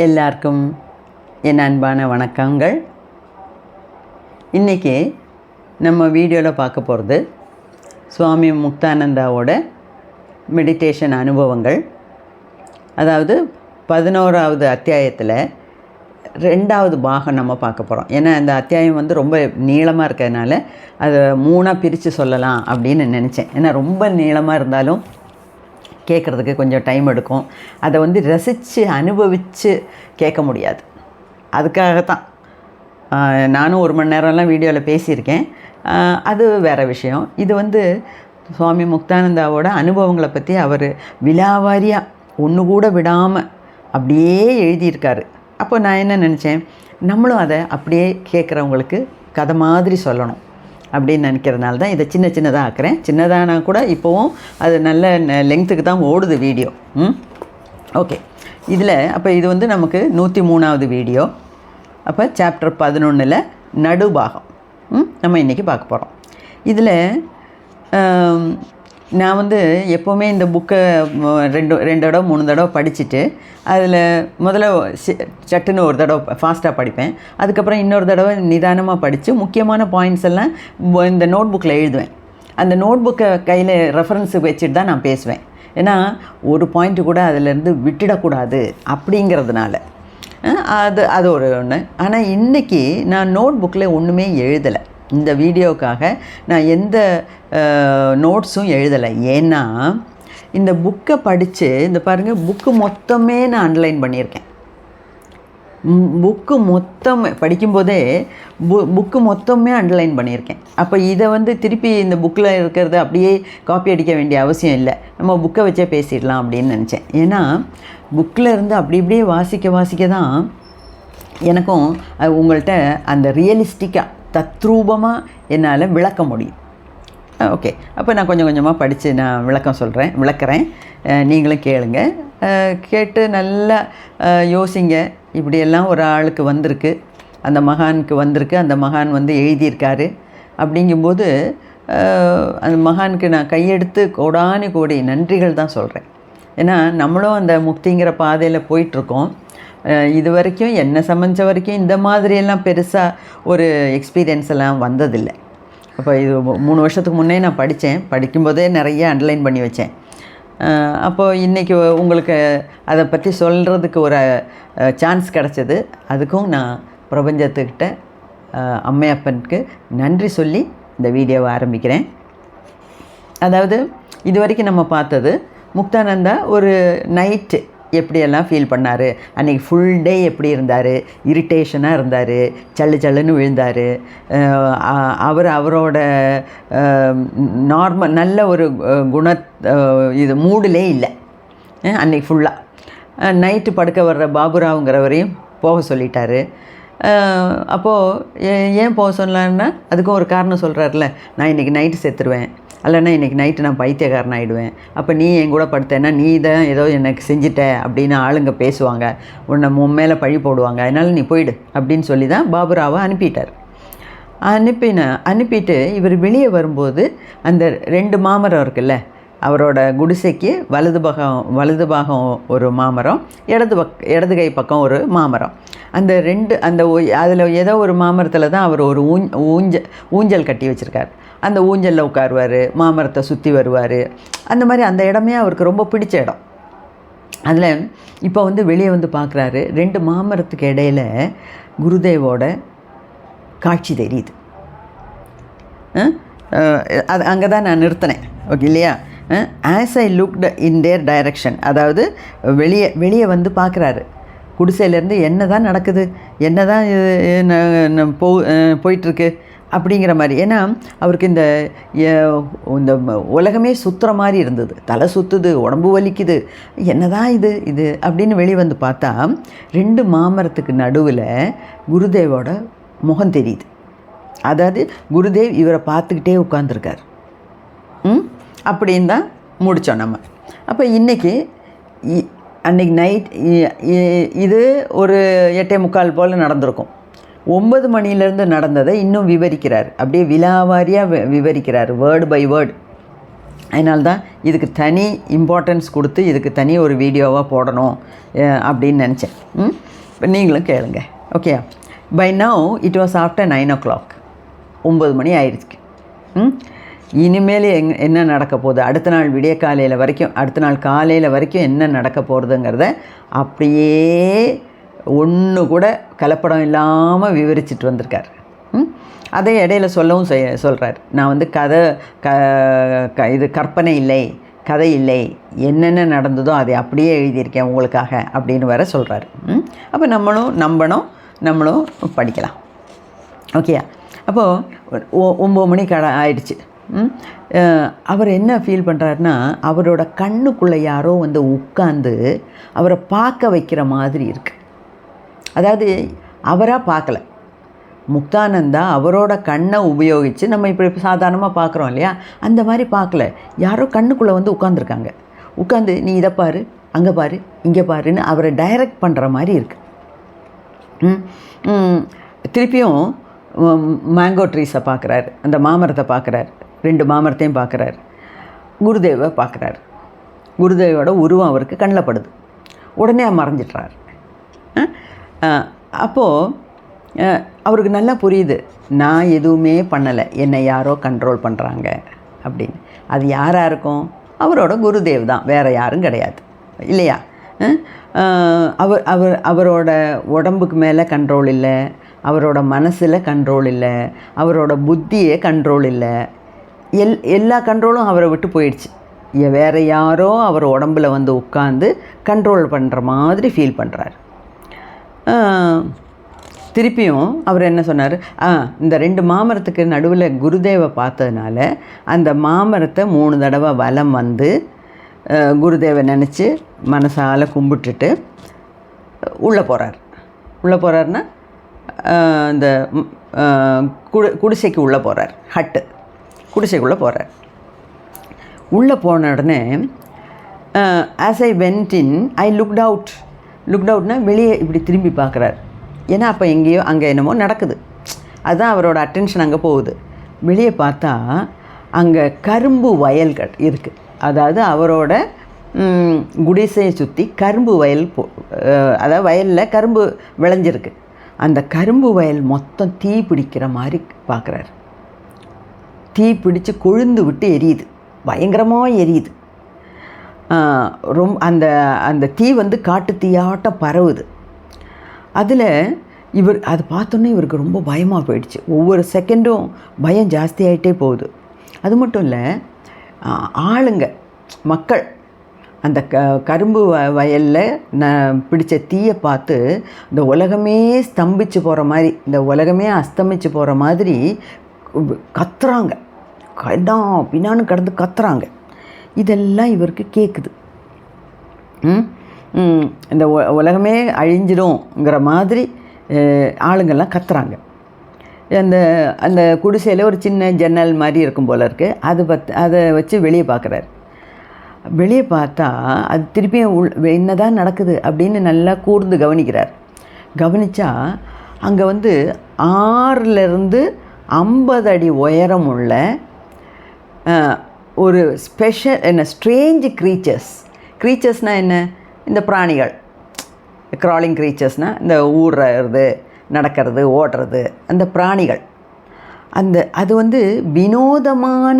எல்லாருக்கும் என் அன்பான வணக்கங்கள். இன்றைக்கி நம்ம வீடியோவில் பார்க்க போகிறது சுவாமி முக்தானந்தாவோட மெடிடேஷன் அனுபவங்கள். அதாவது 11வது அத்தியாயத்தில் 2வது பாகம் நம்ம பார்க்க போகிறோம். ஏன்னா அந்த அத்தியாயம் வந்து ரொம்ப நீளமாக இருக்கிறதுனால அதை 3ஆக பிரித்து சொல்லலாம் அப்படின்னு நினச்சேன். ஏன்னா ரொம்ப நீளமாக இருந்தாலும் கேட்குறதுக்கு கொஞ்சம் டைம் எடுக்கும். அதை வந்து ரசித்து அனுபவித்து கேட்க முடியாது. அதுக்காகத்தான் நானும் 1 மணி நேரம்லாம் வீடியோவில் பேசியிருக்கேன். அது வேறு விஷயம். இது வந்து சுவாமி முக்தானந்தாவோட அனுபவங்களை பற்றி அவர் விலாவாரியாக ஒன்று கூட விடாமல் அப்படியே எழுதியிருக்காரு. அப்போ நான் என்ன நினச்சேன், நம்மளும் அதை அப்படியே கேட்குறவங்களுக்கு கதை மாதிரி சொல்லணும் அப்படின்னு நினைக்கிறதுனால தான் இதை சின்னதாக ஆக்குறேன். சின்னதானா கூட இப்போவும் அது நல்ல லெங்க்த்துக்கு தான் ஓடுது வீடியோ. ஓகே, இதில் அப்போ இது வந்து நமக்கு 103வது வீடியோ. அப்போ சாப்டர் 11ல் நடுபாகம் நம்ம இன்றைக்கி பார்க்க போகிறோம். இதில் நான் வந்து எப்போவுமே இந்த புக்கை 2 தடவை 3 தடவை படிச்சுட்டு அதில் முதல்ல சட்டுன்னு ஒரு தடவை ஃபாஸ்ட்டாக படிப்பேன். அதுக்கப்புறம் இன்னொரு தடவை நிதானமாக படித்து முக்கியமான பாயிண்ட்ஸ் எல்லாம் இந்த நோட் புக்கில் எழுதுவேன். அந்த நோட் புக்கை கையில் ரெஃபரன்ஸு வச்சுட்டு தான் நான் பேசுவேன். ஏன்னா ஒரு பாயிண்ட்டு கூட அதிலேருந்து விட்டுடக்கூடாது அப்படிங்கிறதுனால அது ஒரு ஒன்று. ஆனால் இன்றைக்கி நான் நோட் புக்கில் ஒன்றுமே எழுதலை. இந்த வீடியோக்காக நான் எந்த நோட்ஸும் எழுதலை. ஏன்னா இந்த புக்கை படித்து இந்த பாருங்கள், புக்கு மொத்தமே நான் அண்டர்லைன் பண்ணியிருக்கேன். புக்கு மொத்தம் படிக்கும்போதே புக்கு மொத்தமே அண்டர்லைன் பண்ணியிருக்கேன். அப்போ இதை வந்து திருப்பி இந்த புக்கில் இருக்கிறத அப்படியே காப்பி அடிக்க வேண்டிய அவசியம் இல்லை. நம்ம புக்கை வச்சே பேசிடலாம் அப்படின்னு நினச்சேன். ஏன்னா புக்கில் இருந்து அப்படி இப்படியே வாசிக்க தான் எனக்கும் உங்கள்கிட்ட அந்த ரியலிஸ்டிக்காக தத்ரூபமாக என்னால் விளக்க முடியும். ஓகே, அப்போ நான் கொஞ்சம் கொஞ்சமாக படித்து நான் விளக்குறேன். நீங்களும் கேளுங்க. கேட்டு நல்லா யோசிங்க. இப்படியெல்லாம் ஒரு ஆளுக்கு வந்திருக்கு, அந்த மகானுக்கு வந்திருக்கு, அந்த மகான் வந்து எழுதியிருக்காரு. அப்படிங்கும்போது அந்த மகானுக்கு நான் கையெடுத்து கோடி நன்றிகள் தான் சொல்கிறேன். ஏன்னா நம்மளும் அந்த முக்திங்கிற பாதையில் போயிட்டுருக்கோம். இது வரைக்கும் என்னை சம்மந்த வரைக்கும் இந்த மாதிரியெல்லாம் பெருசாக ஒரு எக்ஸ்பீரியன்ஸ் எல்லாம் வந்ததில்லை. அப்போ இது 3 வருஷத்துக்கு முன்னே நான் படிக்கும்போதே நிறைய அண்டர்லைன் பண்ணி வச்சேன். அப்போது இன்றைக்கி உங்களுக்கு அதை பற்றி சொல்கிறதுக்கு ஒரு சான்ஸ் கிடச்சது. அதுக்கும் நான் பிரபஞ்சத்துக்கிட்ட அம்மையப்பனுக்கு நன்றி சொல்லி இந்த வீடியோவை ஆரம்பிக்கிறேன். அதாவது இது வரைக்கும் நம்ம பார்த்தது முக்தானந்தா ஒரு நைட்டு எப்படியெல்லாம் ஃபீல் பண்ணார், அன்றைக்கி ஃபுல் டே எப்படி இருந்தார், இரிட்டேஷனாக இருந்தார், சல்லுன்னு விழுந்தார். அவரோட நார்மல் நல்ல ஒரு இது மூடிலே இல்லை அன்றைக்கி ஃபுல்லாக. நைட்டு படுக்க வர்ற பாபுராவுங்கிறவரையும் போக சொல்லிட்டாரு. அப்போது ஏன் போக சொல்லலான்னா அதுக்கும் ஒரு காரணம் சொல்கிறாருல, நான் இன்றைக்கி நைட்டு செத்துருவேன், இல்லைன்னா இன்றைக்கி நைட்டு நான் பைத்தியக்காரன் ஆகிடுவேன், அப்போ நீ என் கூட படுத்தேன்னா நீ தான் ஏதோ எனக்கு செஞ்சிட்ட அப்படின்னு ஆளுங்க பேசுவாங்க, உன் மேலே பழி போடுவாங்க, அதனால் நீ போயிடு அப்படின்னு சொல்லி தான் பாபுராவை அனுப்பிட்டார். அனுப்பிட்டு இவர் வெளியே வரும்போது அந்த 2 மாமரம் இருக்குல்ல, அவரோட குடிசைக்கு வலது பாகம் ஒரு மாமரம், இடது கை பக்கம் ஒரு மாமரம். அந்த அதில் ஏதோ ஒரு மாமரத்தில் தான் அவர் ஒரு ஊஞ்சல் கட்டி வச்சுருக்கார். அந்த ஊஞ்சலில் உட்காருவார், மாமரத்தை சுற்றி வருவார். அந்த மாதிரி அந்த இடமே அவருக்கு ரொம்ப பிடிச்ச இடம். அதில் இப்போ வந்து வெளியே வந்து பார்க்குறாரு, 2 மாமரத்துக்கு இடையில் குருதேவோட காட்சி தெரியுது. அது அங்கே தான் நான் நிறுத்தினேன். ஓகே இல்லையா? As I looked in their direction, அதாவது வெளியே வந்து பார்க்குறாரு. குடிசையிலேருந்து என்ன தான் நடக்குது, என்ன தான் போயிட்டுருக்கு அப்படிங்கிற மாதிரி. ஏன்னா அவருக்கு இந்த உலகமே சுற்றுற மாதிரி இருந்தது. தலை சுற்றுது, உடம்பு வலிக்குது, என்ன தான் இது அப்படின்னு வெளியே வந்து பார்த்தா 2 மாமரத்துக்கு நடுவில் குருதேவோட முகம் தெரியுது. அதாவது குருதேவ் இவரை பார்த்துக்கிட்டே உட்காந்துருக்கார். அப்படின்னு தான் முடித்தோம் நம்ம. அப்போ அன்றைக்கி நைட் இது ஒரு 8:45 போல் நடந்திருக்கும். 9 மணிலேருந்து நடந்ததை இன்னும் விவரிக்கிறார். அப்படியே விலாவாரியாக விவரிக்கிறார், வேர்டு பை வேர்டு. அதனால்தான் இதுக்கு தனி இம்பார்ட்டன்ஸ் கொடுத்து இதுக்கு தனி ஒரு வீடியோவாக போடணும் அப்படின்னு நினச்சேன். இப்போ நீங்களும் கேளுங்க. Okay. By now it was after 9 o'clock. 9 மணி ஆயிடுச்சு. இனிமேல் என்ன நடக்க போகுது, அடுத்த நாள் விடிய காலையில் வரைக்கும், அடுத்த நாள் காலையில் வரைக்கும் என்ன நடக்க போகிறதுங்கிறத அப்படியே ஒன்று கூட கலப்படம் இல்லாமல் விவரிச்சுட்டு வந்திருக்கார். அதை இடையில சொல்லவும் சொல்கிறார். நான் வந்து இது கற்பனை இல்லை, கதை இல்லை, என்னென்ன நடந்ததோ அதை அப்படியே எழுதியிருக்கேன் உங்களுக்காக அப்படின்னு வேற சொல்கிறார். அப்போ நம்மளும் நம்பணும், நம்மளும் படிக்கலாம். ஓகேயா? அப்போது 9 மணி ஆயிடுச்சு. அவர் என்ன ஃபீல் பண்ணுறாருன்னா, அவரோட கண்ணுக்குள்ளே யாரோ வந்து உட்காந்து அவரை பார்க்க வைக்கிற மாதிரி இருக்குது. அதாவது அவராக பார்க்கல, முக்தானந்தா அவரோட கண்ணை உபயோகித்து, நம்ம இப்படி சாதாரணமாக பார்க்குறோம் இல்லையா, அந்த மாதிரி பார்க்கல, யாரோ கண்ணுக்குள்ளே வந்து உட்காந்துருக்காங்க. உட்காந்து நீ இதை பாரு, அங்கே பாரு, இங்கே பாருன்னு அவரை டைரக்ட் பண்ணுற மாதிரி இருக்குது. திருப்பியும் மேங்கோ ட்ரீஸை பார்க்குறாரு, அந்த மாமரத்தை பார்க்குறாரு, 2 மாமரத்தையும் பார்க்குறாரு, குருதேவை பார்க்குறாரு. குருதேவோட உருவம் அவருக்கு கண்ணில் படுது. உடனே மறைஞ்சிட்றார். அப்போது அவருக்கு நல்லா புரியுது, நான் எதுவுமே பண்ணலை, என்னை யாரோ கண்ட்ரோல் பண்ணுறாங்க அப்படின்னு. அது யாராக இருக்கும்? அவரோட குருதேவ் தான், வேறு யாரும் கிடையாது இல்லையா? அவரோட உடம்புக்கு மேலே கண்ட்ரோல் இல்லை, அவரோட மனசில் கண்ட்ரோல் இல்லை, அவரோட புத்தியே கண்ட்ரோல் இல்லை, எல்லா கண்ட்ரோலும் அவரை விட்டு போயிடுச்சு. வேறு யாரோ அவர் உடம்பில் வந்து உட்காந்து கண்ட்ரோல் பண்ணுற மாதிரி ஃபீல் பண்ணுறாரு. திருப்பியும் அவர் என்ன சொன்னார், இந்த 2 மாமரத்துக்கு நடுவில் குருதேவை பார்த்ததுனால அந்த மாமரத்தை 3 தடவை வலம் வந்து குருதேவை நினச்சி மனசால் கும்பிட்டுட்டு உள்ளே போகிறார். உள்ளே போகிறாருன்னா இந்த குடிசைக்கு உள்ளே போகிறார், ஹட்டு குடிசைக்குள்ளே போகிறார். உள்ளே போன உடனே as I went in I looked அவுட்னா வெளியே இப்படி திரும்பி பார்க்குறார். ஏன்னா அப்போ எங்கேயோ அங்கே என்னமோ நடக்குது, அதுதான் அவரோட அட்டென்ஷன் அங்கே போகுது. வெளியே பார்த்தா அங்கே கரும்பு வயல்கள் இருக்குது. அதாவது அவரோட குடிசையை சுற்றி கரும்பு வயல் அதாவது வயலில் கரும்பு விளைஞ்சிருக்கு. அந்த கரும்பு வயல் மொத்தம் தீ பிடிக்கிற மாதிரி பார்க்குறாரு. தீ பிடிச்சி கொழுந்து விட்டு எரியுது, பயங்கரமாக எரியுது. அந்த அந்த தீ வந்து காட்டு தீயாட்டம் பரவுது. அதில் அது பார்த்தோன்னே இவருக்கு ரொம்ப பயமாக போயிடுச்சு. ஒவ்வொரு செகண்டும் பயம் ஜாஸ்தி ஆகிட்டே போகுது. அது மட்டும் இல்லை, ஆளுங்க, மக்கள் அந்த கரும்பு வயலில் பிடிச்ச தீயை பார்த்து இந்த உலகமே ஸ்தம்பிச்சு போகிற மாதிரி, இந்த உலகமே அஸ்தமிச்சு போகிற மாதிரி கத்துறாங்க, பின்னான்னு கடந்து கத்துறாங்க. இதெல்லாம் இவருக்கு கேட்குது. இந்த உலகமே அழிஞ்சிடும்ங்கிற மாதிரி ஆளுங்கள்லாம் கத்துறாங்க. அந்த குடிசையில் ஒரு சின்ன ஜன்னல் மாதிரி இருக்கும் போல இருக்குது. அதை வச்சு வெளியே பார்க்குறாரு. வெளியே பார்த்தா அது திருப்பியும் என்னதான் நடக்குது அப்படின்னு நல்லா கூர்ந்து கவனிக்கிறார். கவனித்தா அங்கே வந்து 6லேருந்து 50 அடி உயரம் உள்ள ஒரு ஸ்ட்ரேஞ்ச் க்ரீச்சர்ஸ்னால் என்ன? இந்த பிராணிகள், க்ராலிங் க்ரீச்சர்ஸ்னால் இந்த ஊடுறது, நடக்கிறது, ஓடுறது, அந்த பிராணிகள். அது வந்து வினோதமான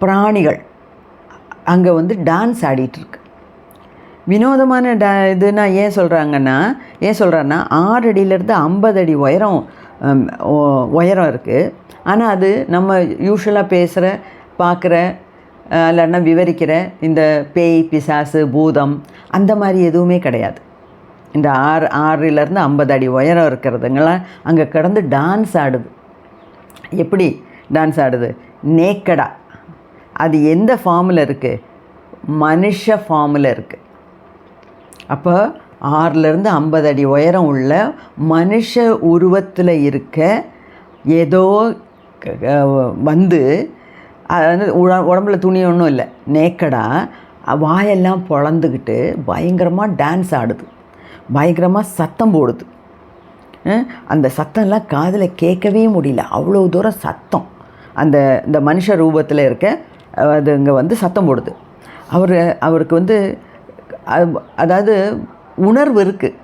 பிராணிகள் அங்கே வந்து டான்ஸ் ஆடிட்டுருக்கு. வினோதமான இதுனா ஏன் சொல்கிறாருன்னா 6 அடியிலேருந்து 50 அடி உயரம் இருக்குது. ஆனால் அது நம்ம யூஸ்வலாக பேசுகிற, பார்க்குற, இல்லைன்னா விவரிக்கிற இந்த பேய், பிசாசு, பூதம் அந்த மாதிரி எதுவுமே கிடையாது. இந்த 6லேருந்து 50 அடி உயரம் இருக்கிறதுங்களாம் அங்கே கிடந்து டான்ஸ் ஆடுது. எப்படி டான்ஸ் ஆடுது? நேக்கடாக. அது எந்த ஃபார்மில் இருக்குது? மனுஷ ஃபார்மில் இருக்குது. அப்போ 6லேருந்து 50 அடி உயரம் உள்ள மனுஷ உருவத்தில் இருக்க ஏதோ வந்து உடம்புல துணி ஒன்றும் இல்லை, நேக்கடாக வாயெல்லாம் பொளந்துக்கிட்டு பயங்கரமாக டான்ஸ் ஆடுது, பயங்கரமாக சத்தம் போடுது. அந்த சத்தம்லாம் காதில் கேட்கவே முடியல, அவ்வளோ தூரம் சத்தம். இந்த மனுஷ ரூபத்தில் இருக்க அது இங்கே வந்து சத்தம் போடுது. அவருக்கு வந்து அதாவது உணர்வு இருக்குது,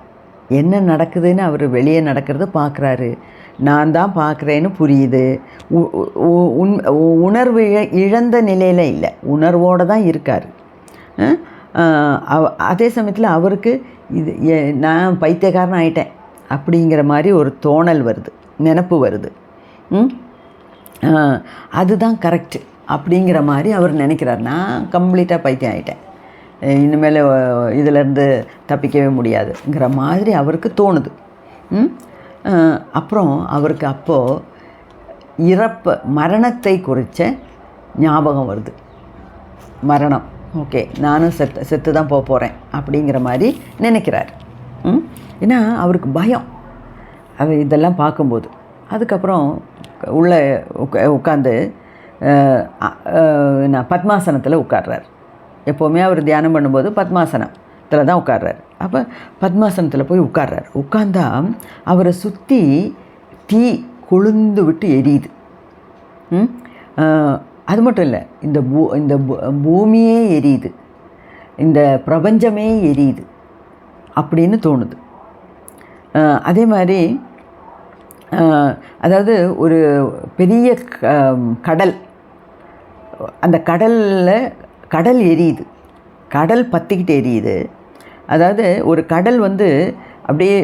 என்ன நடக்குதுன்னு அவர் வெளியே நடக்கிறத பார்க்குறாரு, நான் தான் பார்க்குறேன்னு புரியுது. உணர்வு இழந்த நிலையில் இல்லை, உணர்வோடு தான் இருக்கார். அதே சமயத்தில் அவருக்கு இது நான் பைத்தியக்காரன் ஆகிட்டேன் அப்படிங்கிற மாதிரி ஒரு தோணல் வருது, நினப்பு வருது. அதுதான் கரெக்டு அப்படிங்கிற மாதிரி அவர் நினைக்கிறார். நான் கம்ப்ளீட்டாக பைத்தியம் ஆகிட்டேன், இனிமேல் இதிலேருந்து தப்பிக்கவே முடியாதுங்கிற மாதிரி அவருக்கு தோணுது. அப்புறம் அவருக்கு அப்போது மரணத்தை குறித்த ஞாபகம் வருது. மரணம், ஓகே, நானும் செத்து தான் போகிறேன் அப்படிங்கிற மாதிரி நினைக்கிறார். ஏன்னா அவருக்கு பயம் அவர் இதெல்லாம் பார்க்கும்போது. அதுக்கப்புறம் உள்ளே உட்காந்து பத்மாசனத்தில் உட்கார்றார். எப்போவுமே அவர் தியானம் பண்ணும்போது பத்மாசனத்தில் தான் உட்கார்றார். அப்போ பத்மாசனத்தில் போய் உட்கார்றார். உட்கார்ந்தா அவரை சுற்றி தீ கொழுந்து விட்டு எரியுது. அது மட்டும் இல்லை, இந்த பூமியே எரியுது, இந்த பிரபஞ்சமே எரியுது அப்படின்னு தோணுது. அதே மாதிரி அதாவது ஒரு பெரிய கடல், அந்த கடல் எரியுது, கடல் பற்றிக்கிட்டு எரியுது. அதாவது ஒரு கடல் வந்து அப்படியே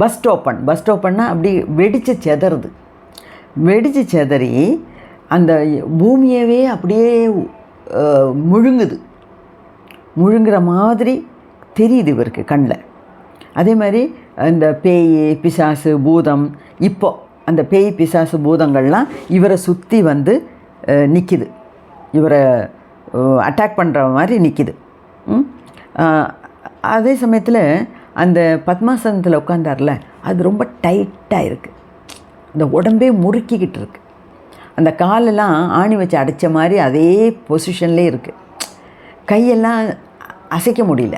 பஸ்ட் ஓப்பன்னா அப்படி வெடித்து செதறி அந்த பூமியவே அப்படியே முழுங்குற மாதிரி தெரியுது இவருக்கு கண்ணில். அதே மாதிரி அந்த பேய் பிசாசு பூதம், இப்போ அந்த பேய் பிசாசு பூதங்கள்லாம் இவரை சுற்றி வந்து நிற்கிது, இவரை அட்டாக் பண்ணுற மாதிரி நிற்கிது. அதே சமயத்தில் அந்த பத்மாசனத்தில் உட்காந்தார்ல, அது ரொம்ப டைட்டாக இருக்குது, அந்த உடம்பே முறுக்கிக்கிட்டு இருக்குது, அந்த காலெல்லாம் ஆணி வச்சு அடைச்ச மாதிரி அதே பொசிஷன்லேயே இருக்குது, கையெல்லாம் அசைக்க முடியல.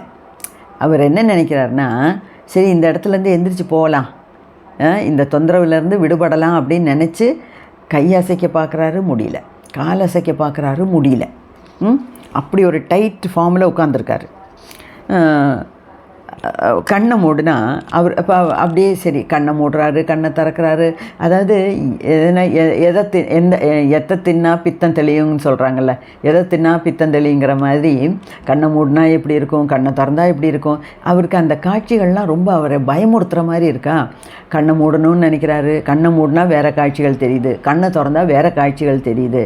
அவர் என்ன நினைக்கிறாருன்னா, சரி இந்த இடத்துலேருந்து எந்திரிச்சு போகலாம், இந்த தொந்தரவுலேருந்து விடுபடலாம் அப்படின்னு நினச்சி கை அசைக்க பார்க்குறாரு, முடியல, கால் அசைக்க பார்க்குறாரு, முடியல. அப்படி ஒரு டைட் ஃபார்மில் உட்காந்துருக்காரு. கண்ணை மூடுனா அவர் இப்போ அப்படியே சரி கண்ணை மூடுறாரு, கண்ணை திறக்கிறாரு. அதாவது எதனா எதை தின்னா பித்தம் தெளியும்னு சொல்கிறாங்கல்ல, எதை தின்னா பித்தம் தெளிங்கிற மாதிரி கண்ணை மூடினா எப்படி இருக்கும், கண்ணை திறந்தா எப்படி இருக்கும். அவருக்கு அந்த காட்சிகள்லாம் ரொம்ப அவரை பயமுறுத்துகிற மாதிரி இருக்கா. கண்ணை மூடணும்னு நினைக்கிறாரு, கண்ணை மூடினா வேறு காட்சிகள் தெரியுது, கண்ணை திறந்தா வேறு காட்சிகள் தெரியுது.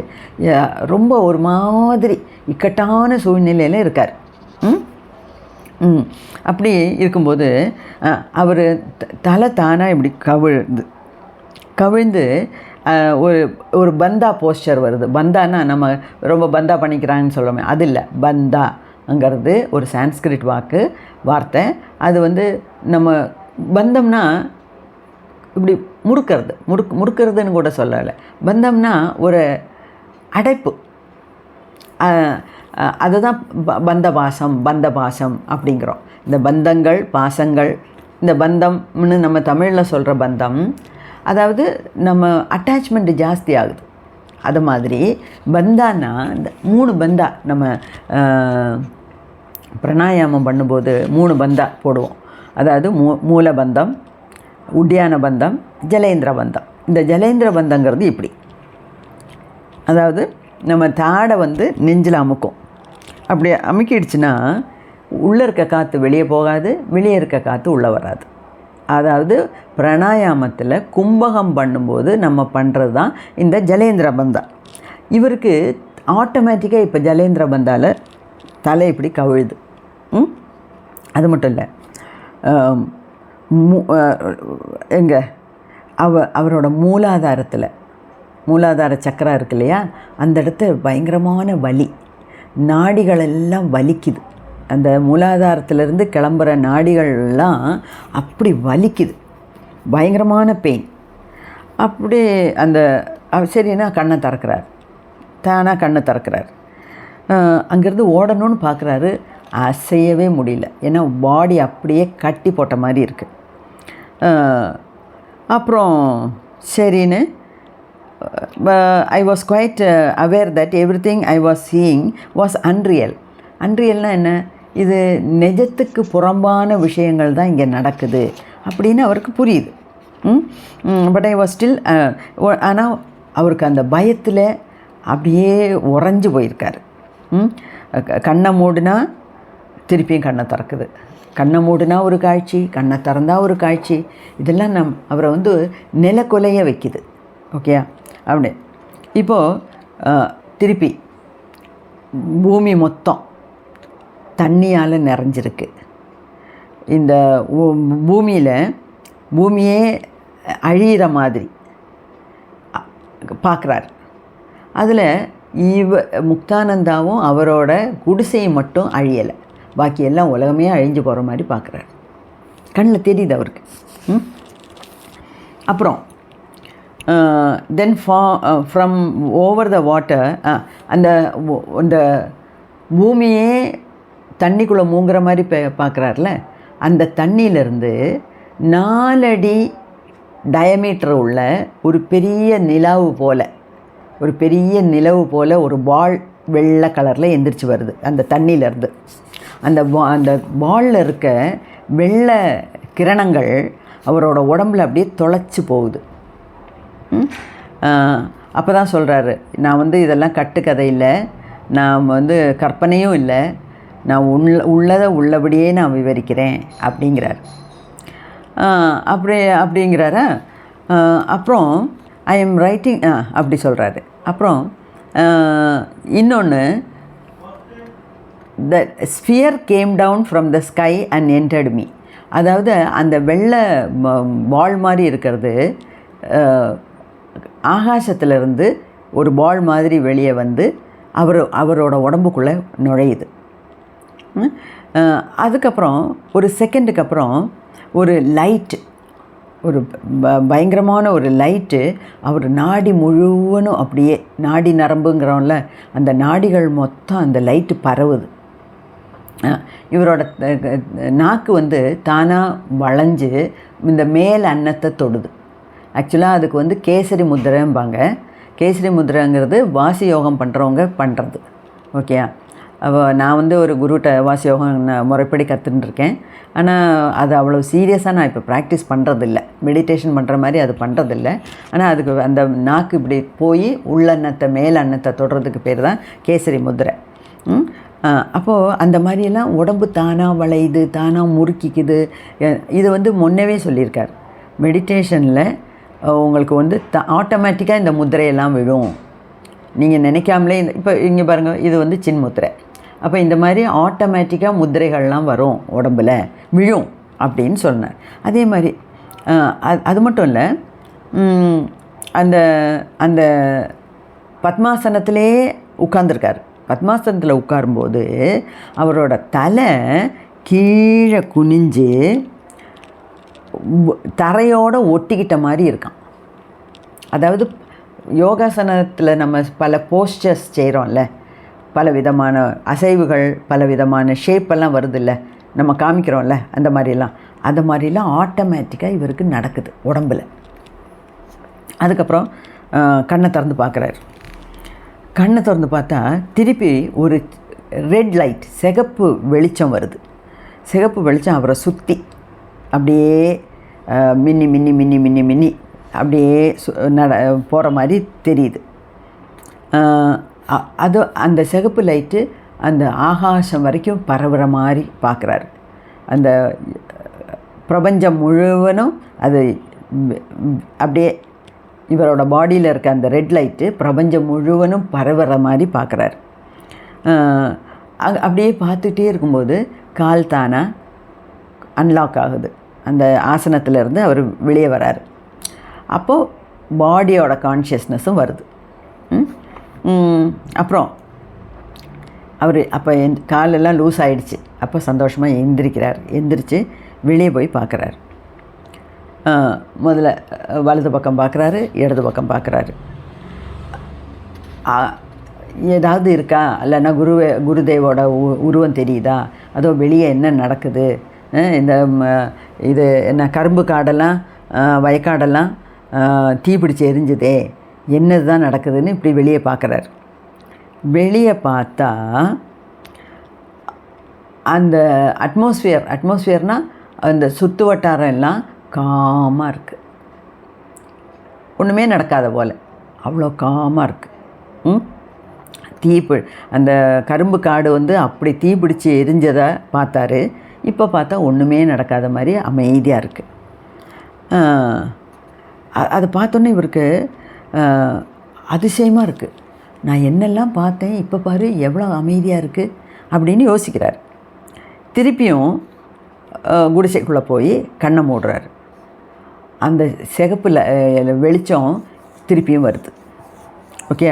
ரொம்ப ஒரு மாதிரி இக்கட்டான சூழ்நிலையில் இருக்கார். அப்படி இருக்கும்போது அவர் தலை தானாக இப்படி கவிழ்ந்து ஒரு பந்தா போஸ்டர் வருது. பந்தான்னா நம்ம ரொம்ப பந்தா பண்ணிக்கிறாங்கன்னு சொல்லுவோமே, அது இல்லை. பந்தாங்கிறது ஒரு சான்ஸ்கிரிட் வார்த்தை. அது வந்து நம்ம பந்தம்னா இப்படி முறுக்கிறதுன்னு கூட சொல்லலை. பந்தம்னா ஒரு அடைப்பு, அதை தான் பந்தபாசம் அப்படிங்கிறோம். இந்த பந்தங்கள் பாசங்கள், இந்த பந்தம்னு நம்ம தமிழில் சொல்கிற பந்தம், அதாவது நம்ம அட்டாச்மெண்ட்டு ஜாஸ்தி ஆகுது. அது மாதிரி பந்தான்னா இந்த 3 பந்தா நம்ம பிராணாயாமம் பண்ணும்போது 3 பந்தா போடுவோம். அதாவது மூலபந்தம், உட்யான பந்தம், ஜலேந்திர பந்தம். இந்த ஜலேந்திர பந்தங்கிறது இப்படி, அதாவது நம்ம தாடை வந்து நெஞ்சில் அமுக்கும். அப்படி அமுக்கிடுச்சுன்னா உள்ளே இருக்க காற்று வெளியே போகாது, வெளியே இருக்க காற்று உள்ளே வராது. அதாவது பிராணாயாமத்தில் கும்பகம் பண்ணும்போது நம்ம பண்ணுறது தான் இந்த ஜலேந்திர பந்தா. இவருக்கு ஆட்டோமேட்டிக்காக இப்போ ஜலேந்திர பந்தாவில் தலை இப்படி கவிழுது. அது மட்டும் இல்லை, அவரோட மூலாதார சக்கரம் இருக்கு இல்லையா, அந்த இடத்துல பயங்கரமான வலி, நாடிகளெல்லாம் வலிக்குது. அந்த மூலாதாரத்திலேருந்து கிளம்புற நாடிகள்லாம் அப்படி வலிக்குது, பயங்கரமான பெயின். அப்படி அந்த சரின்னா கண்ணை திறக்கிறார், தானாக கண்ணை திறக்கிறார். அங்கேருந்து ஓடணும்னு பார்க்குறாரு, அசையவே முடியல. ஏன்னா பாடி அப்படியே கட்டி போட்ட மாதிரி இருக்குது. அப்புறம் சரின்னு I was quite aware that everything I was seeing was unreal. அன்ரியல்னால் என்ன? இது நிஜத்துக்கு புறம்பான விஷயங்கள் தான் இங்கே நடக்குது அப்படின்னு அவருக்கு புரியுது. பட் ஐ வாஸ் ஸ்டில், ஆனால் அவருக்கு அந்த பயத்தில் அப்படியே உறைஞ்சி போயிருக்கார். கண்ணை மூடுனா திருப்பியும் கண்ணை திறக்குது, கண்ணை மூடுனா ஒரு காட்சி, கண்ணை திறந்தா ஒரு காட்சி. இதெல்லாம் அவரை வந்து நிலக்கொலைய வைக்குது. ஓகேயா? அப்படி இப்போது திருப்பி பூமி மொத்தம் தண்ணியால் நிறைஞ்சிருக்கு. இந்த பூமியே அழியிற மாதிரி பார்க்குறாரு. அதில் முக்தானந்தாவும் அவரோட குடிசையும் மட்டும் அழியலை, பாக்கி எல்லாம் உலகமே அழிஞ்சு போகிற மாதிரி பார்க்குறாரு. கண்ணில் தெரியுது அவருக்கு. அப்புறம் தென் ஃப்ரம் ஓவர் த வாட்டர், அந்த பூமியே தண்ணிக்குள்ளே மூங்குற மாதிரி பார்க்குறாருல, அந்த தண்ணியிலேருந்து 4 அடி டயமீட்டர் உள்ள ஒரு பெரிய நிலவு போல் ஒரு பால் வெள்ளை கலரில் எந்திரிச்சு வருது அந்த தண்ணியிலேருந்து. அந்த பாலில் இருக்க வெள்ளை கிரணங்கள் அவரோட உடம்புல அப்படியே தொலைச்சி போகுது. அப்போ தான் சொல்கிறாரு, நான் வந்து இதெல்லாம் கட்டுக்கதை இல்லை, நான் வந்து கற்பனையும் இல்லை, நான் உள்ளதை உள்ளபடியே நான் விவரிக்கிறேன் அப்படிங்கிறார். அப்படிங்கிறாரா. அப்புறம் ஐ எம் ரைட்டிங் அப்படி சொல்கிறாரு. அப்புறம் இன்னொன்று, the spear came down from the sky and entered me. அதாவது அந்த வெள்ளை பால் மாதிரி இருக்கிறது ஆகாசத்திலிருந்து ஒரு பால் மாதிரி வெளியே வந்து அவரோட உடம்புக்குள்ளே நுழையுது. அதுக்கப்புறம் ஒரு செகண்டுக்கு அப்புறம் ஒரு லைட்டு, ஒரு பயங்கரமான ஒரு லைட்டு அவர் நாடி முழுவதும் அப்படியே, நாடி நரம்புங்கிறோம்ல, அந்த நாடிகள் மொத்தம் அந்த லைட்டு பரவுது. இவரோட நாக்கு வந்து தானாக வளைஞ்சு இந்த மேல் அன்னத்தை தொடுது. ஆக்சுவலாக அதுக்கு வந்து கேசரி முத்திரைம்பாங்க. கேசரி முத்திரைங்கிறது வாசி யோகம் பண்ணுறவங்க பண்ணுறது. ஓகேயா? நான் வந்து ஒரு குருட்ட வாசி யோகம் முறைப்படி கற்றுட்டுருக்கேன். ஆனால் அது அவ்வளோ சீரியஸாக நான் இப்போ ப்ராக்டிஸ் பண்ணுறதில்ல, மெடிடேஷன் பண்ணுற மாதிரி அது பண்ணுறதில்ல. ஆனால் அதுக்கு அந்த நாக்கு இப்படி போய் உள்ளன்னத்தை மேல் அன்னத்தை தொடுறதுக்கு பேர் தான் கேசரி முத்திரை. அப்போது அந்த மாதிரியெல்லாம் உடம்பு தானாக வளையுது, தானாக முறுக்கிக்குது. இது வந்து முன்னவே சொல்லியிருக்கார், மெடிடேஷனில் உங்களுக்கு வந்து ஆட்டோமேட்டிக்காக இந்த முத்திரையெல்லாம் விழும், நீங்கள் நினைக்காமலே. இப்போ இங்கே பாருங்கள், இது வந்து சின் முத்திரை. அப்போ இந்த மாதிரி ஆட்டோமேட்டிக்காக முத்திரைகள்லாம் வரும், உடம்பில் விழும் அப்படின்னு சொன்னார். அதே மாதிரி அது மட்டும் இல்லை, அந்த அந்த பத்மாசனத்திலே உட்கார்ந்துருக்கார். பத்மாசனத்தில் உட்காரும்போது அவரோட தலை கீழே குனிஞ்சு தரையோடு ஒட்டிக்கிட்ட மாதிரி இருக்கான். அதாவது யோகாசனத்தில் நம்ம பல போஸ்டர்ஸ் செய்கிறோம்ல, பல விதமான அசைவுகள், பல விதமான ஷேப்பெல்லாம் வருதில்ல, நம்ம காமிக்கிறோம்ல, அந்த மாதிரிலாம் ஆட்டோமேட்டிக்காக இவருக்கு நடக்குது உடம்பில். அதுக்கப்புறம் கண்ணை திறந்து பார்க்குறாரு. கண்ணை திறந்து பார்த்தா திருப்பி ஒரு ரெட் லைட், சிகப்பு வெளிச்சம் வருது. சிகப்பு வெளிச்சம் அவரை சுற்றி அப்படியே மின்னி மின்னி மின்னி மின்னி மின்னி அப்படியே போகிற மாதிரி தெரியுது. அது அந்த சிகப்பு லைட்டு அந்த ஆகாசம் வரைக்கும் பரவுற மாதிரி பார்க்குறாரு. அந்த பிரபஞ்சம் முழுவதும் அது அப்படியே இவரோட பாடியில் இருக்க அந்த ரெட் லைட்டு பிரபஞ்சம் முழுவதும் பரவுற மாதிரி பார்க்குறாரு. அப்படியே பார்த்துட்டே இருக்கும்போது கால் தானாக அன்லாக் ஆகுது. அந்த ஆசனத்திலேருந்து அவர் வெளியே வராரு. அப்போது பாடியோட கான்ஷியஸ்னஸும் வருது. அப்புறம் அவர் அப்போ காலெல்லாம் லூஸ் ஆகிடுச்சு. அப்போ சந்தோஷமாக எந்திரிச்சு வெளியே போய் பார்க்குறாரு. முதல்ல வலது பக்கம் பார்க்குறாரு, இடது பக்கம் பார்க்குறாரு. ஏதாவது இருக்கா, இல்லைன்னா குருதேவோட உருவம் தெரியுதா, அதோ வெளியே என்ன நடக்குது, இது என்ன கரும்பு காடெல்லாம் வயக்காடெல்லாம் தீப்பிடிச்சு எரிஞ்சுதே, என்னது தான் நடக்குதுன்னு இப்படி வெளியே பார்க்குறாரு. வெளியே பார்த்தா அந்த அட்மாஸ்ஃபியர்னால் அந்த சுற்று வட்டாரம் எல்லாம் காமாக இருக்குது. ஒன்றுமே நடக்காத போல் அவ்வளோ காமாக இருக்குது. அந்த கரும்பு காடு வந்து அப்படி தீப்பிடிச்சு எரிஞ்சதை பார்த்தாரு. இப்போ பார்த்தா ஒன்றுமே நடக்காத மாதிரி அமைதியாக இருக்குது. அதை பார்த்தோன்னே இவருக்கு அதிசயமாக இருக்குது. நான் என்னெல்லாம் பார்த்தேன், இப்போ பாரு எவ்வளோ அமைதியாக இருக்குது அப்படின்னு யோசிக்கிறார். திருப்பியும் குடிசைக்குள்ளே போய் கண்ணை மூடுறாரு. அந்த சிகப்பில் வெளிச்சம் திருப்பியும் வருது. Okay,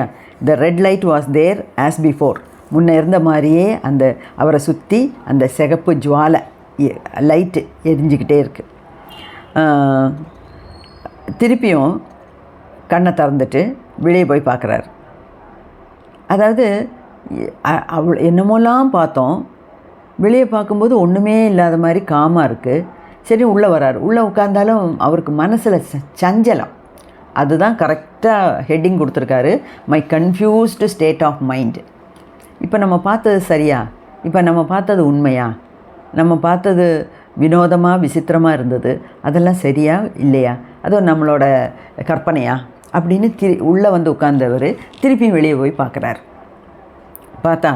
the red light was there as before. முன்னே இருந்த மாதிரியே அந்த அவரை சுற்றி அந்த சிகப்பு ஜுவாலை லைட்டு எரிஞ்சிக்கிட்டே இருக்குது. திருப்பியும் கண்ணை திறந்துட்டு வெளியே போய் பார்க்குறாரு. அதாவது என்னமோலாம் பார்த்தோம், வெளியே பார்க்கும்போது ஒன்றுமே இல்லாத மாதிரி காமாக இருக்குது. சரி, உள்ளே வராரு. உள்ளே உட்கார்ந்தாலும் அவருக்கு மனசில் சஞ்சலம். அதுதான் கரெக்டாக ஹெட்டிங் கொடுத்துருக்காரு, my confused state of mind. இப்போ நம்ம பார்த்தது சரியா? இப்போ நம்ம பார்த்தது உண்மையா? நம்ம பார்த்தது வினோதமாக விசித்திரமாக இருந்தது, அதெல்லாம் சரியா இல்லையா? அதுவும் நம்மளோட கற்பனையா அப்படின்னு உள்ளே வந்து உட்கார்ந்தவர் திருப்பியும் வெளியே போய் பார்க்குறாரு. பார்த்தா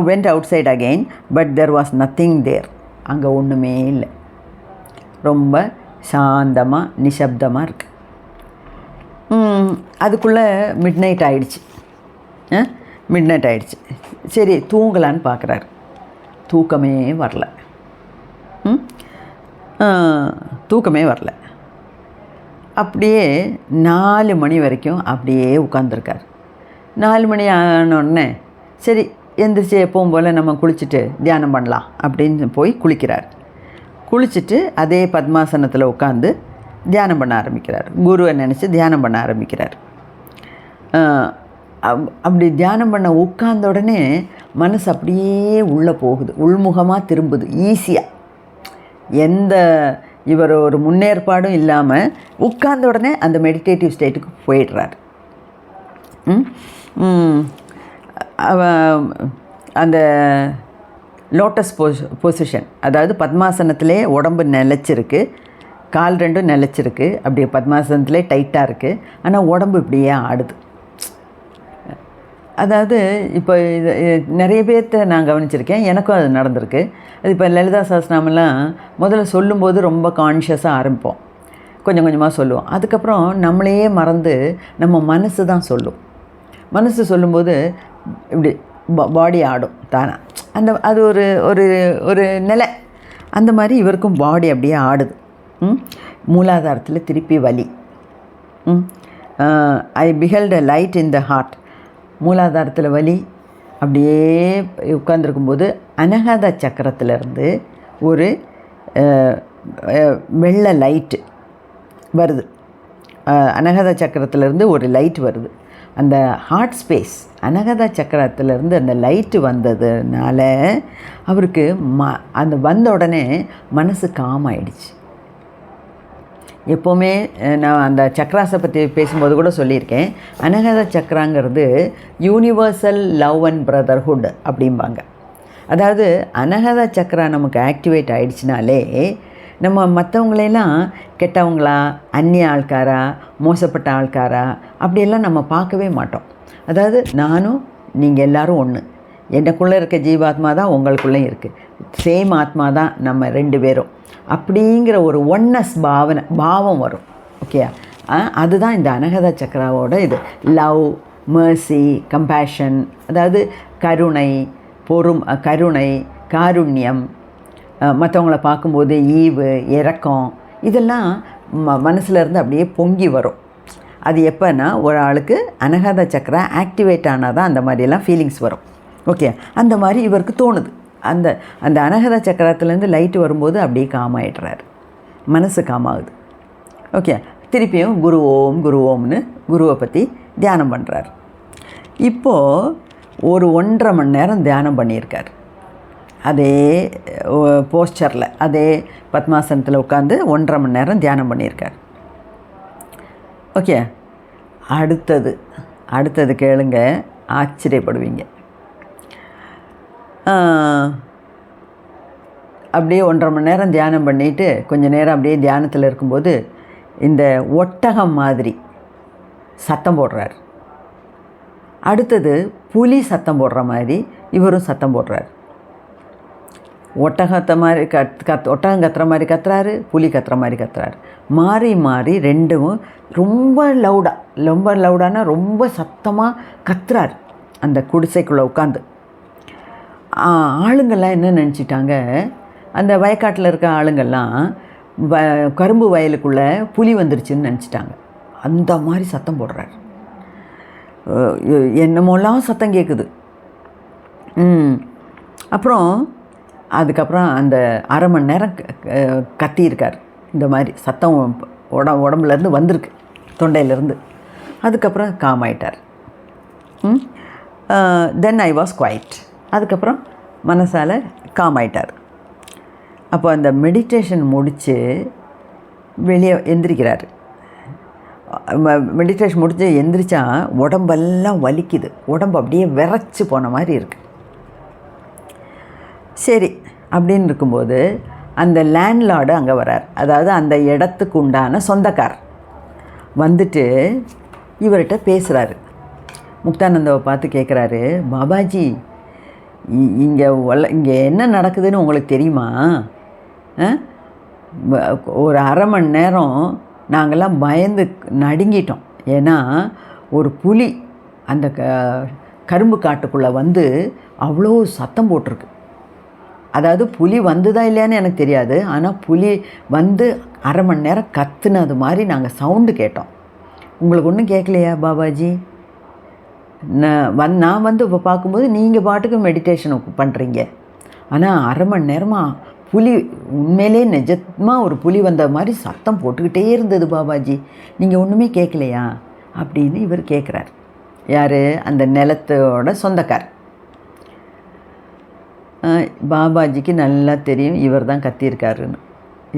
went outside again, but there was nothing there. அங்கே ஒன்றுமே இல்லை. ரொம்ப சாந்தமாக நிசப்தமாக இருக்குது. அதுக்குள்ளே மிட் நைட் ஆகிடுச்சு. சரி, தூங்கலான்னு பார்க்குறாரு. தூக்கமே வரல. அப்படியே 4 மணி வரைக்கும் அப்படியே உட்காந்துருக்கார். 4 மணி ஆனோடனே சரி எந்திரிச்சு எப்பவும் போல் நம்ம குளிச்சுட்டு தியானம் பண்ணலாம் அப்படின்னு போய் குளிக்கிறார். குளிச்சுட்டு அதே பத்மாசனத்தில் உட்காந்து தியானம் பண்ண ஆரம்பிக்கிறார். குருவை நினச்சி தியானம் பண்ண ஆரம்பிக்கிறார். அப்படி தியானம் பண்ண உட்கார்ந்த உடனே மனசு அப்படியே உள்ளே போகுது, உள்முகமாக திரும்புது ஈஸியாக. எந்த இவர் ஒரு முன்னேற்பாடும் இல்லாமல் உட்கார்ந்த உடனே அந்த மெடிடேட்டிவ் ஸ்டேட்டுக்கு போயிடுறார். அந்த லோட்டஸ் பொசிஷன், அதாவது பத்மாசனத்திலே உடம்பு நிலச்சிருக்கு, கால் ரெண்டும் நிலச்சிருக்கு, அப்படியே பத்மாசனத்திலே டைட்டாக இருக்குது. ஆனால் உடம்பு இப்படியே ஆடுது. அதாவது இப்போ இது நிறைய பேர்த்த நான் கவனிச்சிருக்கேன், எனக்கும் அது நடந்திருக்கு. அது இப்போ லலிதா சஹஸ்ரநாமெல்லாம் முதல்ல சொல்லும்போது ரொம்ப கான்ஷியஸாக ஆரம்பிப்போம், கொஞ்சம் கொஞ்சமாக சொல்லுவோம். அதுக்கப்புறம் நம்மளையே மறந்து நம்ம மனசு தான் சொல்லும். மனசு சொல்லும்போது இப்படி பாடி ஆடும் தானா. அது ஒரு ஒரு ஒரு நிலை. அந்த மாதிரி இவருக்கும் பாடி அப்படியே ஆடுது. மூலாதாரத்தில் திருப்பி வலி. I beheld a light in the heart. மூலாதாரத்தில் வலி. அப்படியே உட்கார்ந்துருக்கும்போது அனகத சக்கரத்திலேருந்து ஒரு வெள்ளை லைட்டு வருது. அனகத சக்கரத்திலேருந்து ஒரு லைட் வருது. அந்த ஹார்ட் ஸ்பேஸ் அனகத சக்கரத்திலேருந்து அந்த லைட்டு வந்ததுனால அவருக்கு அந்த வந்த உடனே மனசு காம் ஆயிடுச்சு. எப்போவுமே நான் அந்த சக்ராஸை பற்றி பேசும்போது கூட சொல்லியிருக்கேன், அனகத சக்கராங்கிறது யூனிவர்சல் லவ் அண்ட் பிரதர்ஹுட் அப்படிம்பாங்க. அதாவது அனகத சக்கரா நமக்கு ஆக்டிவேட் ஆகிடுச்சினாலே நம்ம மற்றவங்களெல்லாம் கெட்டவங்களா, அந்நிய ஆள்காரா, மோசப்பட்ட ஆள்காரா அப்படியெல்லாம் நம்ம பார்க்கவே மாட்டோம். அதாவது நானும் நீங்கள் எல்லோரும் ஒன்று, எனக்குள்ளே இருக்க ஜீவாத்மா தான் உங்களுக்குள்ளே இருக்குது, சேம் ஆத்மா தான் நம்ம 2 பேரும் அப்படிங்கிற ஒரு ஒன்னஸ் பாவம் வரும். ஓகே, அதுதான் இந்த அனகத சக்கராவோட இது. லவ், மர்சி, கம்பேஷன், அதாவது கருணை, கருணை, காருண்யம், மற்றவங்கள பார்க்கும்போது ஈவு, இரக்கம், இதெல்லாம் மனசில் இருந்து அப்படியே பொங்கி வரும். அது எப்போன்னா ஒரு ஆளுக்கு அனகத சக்கரா ஆக்டிவேட் ஆனால் தான் அந்த மாதிரியெல்லாம் ஃபீலிங்ஸ் வரும். ஓகே, அந்த மாதிரி இவருக்கு தோணுது. அந்த அந்த அனகத சக்கரத்துலேருந்து லைட்டு வரும்போது அப்படியே காமாயிடுறாரு, மனசு காமாகுது. ஓகே, திருப்பியும் குரு ஓம்னு குருவை பற்றி தியானம் பண்ணுறாரு. இப்போது ஒரு 1.5 மணி நேரம் தியானம் பண்ணியிருக்கார். அதே போஸ்டரில், அதே பத்மாசனத்தில் உட்காந்து 1.5 மணி நேரம் தியானம் பண்ணியிருக்கார். ஓகே, அடுத்தது கேளுங்க, ஆச்சரியப்படுவீங்க. அப்படியே 1.5 மணி நேரம் தியானம் பண்ணிவிட்டு கொஞ்சம் நேரம் அப்படியே தியானத்தில் இருக்கும்போது இந்த ஒட்டகம் மாதிரி சத்தம் போடுறார். அடுத்தது புலி சத்தம் போடுற மாதிரி இவரும் சத்தம் போடுறார். ஒட்டகத்தை மாதிரி ஒட்டகம் கத்துற மாதிரி கத்துறாரு, புலி கத்துற மாதிரி கத்துறாரு. மாறி மாறி ரெண்டும் ரொம்ப லவுடானா ரொம்ப சத்தமாக கத்துறாரு அந்த குடிசைக்குள்ளே உட்காந்து. ஆளுங்கள்லாம் என்ன நினச்சிட்டாங்க, அந்த வயக்காட்டில் இருக்க ஆளுங்கள்லாம் கரும்பு வயலுக்குள்ளே புலி வந்துருச்சுன்னு நினச்சிட்டாங்க. அந்த மாதிரி சத்தம் போடுறாரு. என்னமோலாம் சத்தம் கேட்குது. அதுக்கப்புறம் அந்த 1/2 மணி நேரம் கத்தியிருக்கார். இந்த மாதிரி சத்தம் உடம்புலேருந்து வந்திருக்கு, தொண்டையிலேருந்து. அதுக்கப்புறம் காம் ஆயிட்டார். தென் ஐ வாஸ் குவைட். அதுக்கப்புறம் மனசால் காம் ஆயிட்டார். அப்போ அந்த மெடிடேஷன் முடித்து வெளியே எந்திரிக்கிறார். மெடிடேஷன் முடித்து எந்திரிச்சா உடம்பெல்லாம் வலிக்குது, உடம்பு அப்படியே விரைச்சி போன மாதிரி இருக்குது. சரி அப்படின்னு இருக்கும்போது அந்த லேண்ட்லார்டு அங்கே வரார். அதாவது அந்த இடத்துக்கு உண்டான சொந்தக்கார் வந்துட்டு இவர்கிட்ட பேசுகிறாரு. முக்தானந்தாவை பார்த்து கேட்குறாரு, பாபாஜி இங்கே என்ன நடக்குதுன்னு உங்களுக்கு தெரியுமா? ஒரு 1/2 மணி நேரம் நாங்கள்லாம் பயந்து நடுங்கிட்டோம். ஏன்னா ஒரு புலி அந்த கரும்பு காட்டுக்குள்ளே வந்து அவ்வளோ சத்தம் போட்டிருக்கு. அதாவது புலி வந்துதா இல்லையான்னு எனக்கு தெரியாது, ஆனால் புலி வந்து 1/2 மணி நேரம் கத்துனது மாதிரி நாங்கள் சவுண்டு கேட்டோம். உங்களுக்கு ஒன்றும் கேட்கலையா பாபாஜி? நான் வந்து இப்போ பார்க்கும்போது நீங்கள் பாட்டுக்கு மெடிடேஷன் பண்ணுறீங்க, ஆனால் 1/2 மணி நேரமாக புலி உண்மையிலே நிஜமாக ஒரு புலி வந்த மாதிரி சத்தம் போட்டுக்கிட்டே இருந்தது பாபாஜி, நீங்கள் ஒன்றுமே கேட்கலையா அப்படின்னு இவர் கேட்குறார். யார்? அந்த நிலத்தோட சொந்தக்கார். பாபாஜிக்கு நல்லா தெரியும் இவர் தான் கத்தியிருக்காருன்னு,